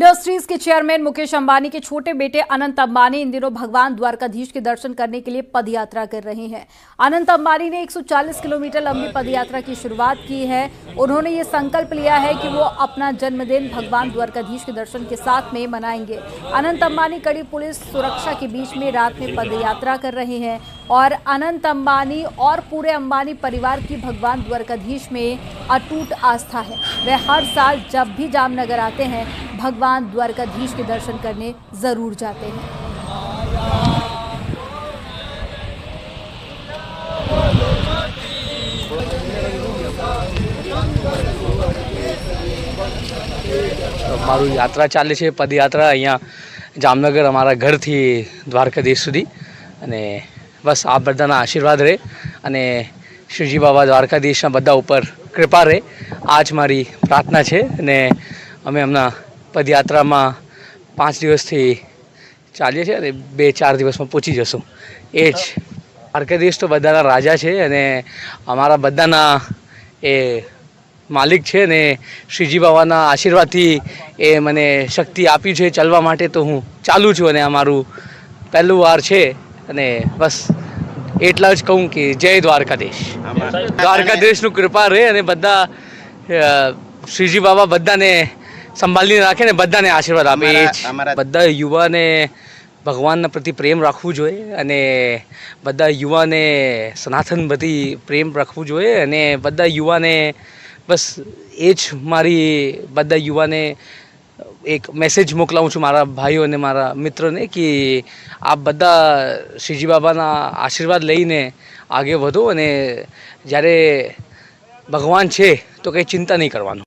Industries के chairman Mukesh Ambani के छोटे बेटे अनंत अंबानी इन दिनों भगवान द्वारकाधीश के दर्शन करने के लिए पदयात्रा कर रहे हैं। अनंत अंबानी ने 140 किलोमीटर लंबी पदयात्रा की शुरुआत की है। उन्होंने ये संकल्प लिया है कि वो अपना जन्मदिन भगवान द्वारकाधीश के दर्शन के साथ में मनाएंगे। अनंत अंबानी कड़ी पुलिस सुरक्षा के बीच में रात में पदयात्रा कर रहे हैं और अनंत अंबानी और पूरे अंबानी परिवार की भगवान द्वारकाधीश में अटूट आस्था है। वे हर साल जब भी जामनगर आते हैं भगवान द्वारकाधीश के दर्शन करने जरूर जाते हैं। મારું યાત્રા ચાલે છે પદયાત્રા અહીંયા જામનગર અમારા ઘરથી દ્વારકાધીશ સુધી અને બસ આ બધાના આશીર્વાદ રહે અને શ્રીજી બાબા દ્વારકાધીશના બધા ઉપર કૃપા રહે આ જ મારી પ્રાર્થના છે અને અમે હમણાં પદયાત્રામાં 5 દિવસથી ચાલીએ છીએ અને 2-4 દિવસમાં પહોંચી જશું એ જ દ્વારકાધીશ તો બધાના રાજા છે અને અમારા બધાના એ માલિક છે ને શ્રીજી બાબાના આશીર્વાદથી એ મને શક્તિ આપી છે ચાલવા માટે તો હું ચાલું છું અને આ મારું પહેલું વાર છે અને બસ એટલા જ કહું કે જય દ્વારકાધીશ દ્વારકાધીશનું કૃપા રહે અને બધા શ્રીજી બાબા બધાને સંભાળીને રાખે ને બધાને આશીર્વાદ આપે એ જ બધા યુવાને ભગવાનના પ્રતિ પ્રેમ રાખવું જોઈએ અને બધા યુવાને સનાતન પ્રતિ પ્રેમ રાખવું જોઈએ અને બધા યુવાને બસ એ જ મારી બધા યુવાને એક મેસેજ મોકલાવું છું મારા ભાઈઓ અને મારા મિત્રોને કે આપ બધા શ્રીજી બાબાના આશીર્વાદ લઈને આગળ વધો અને જ્યારે ભગવાન છે તો કંઈ ચિંતા નહીં કરવાનું।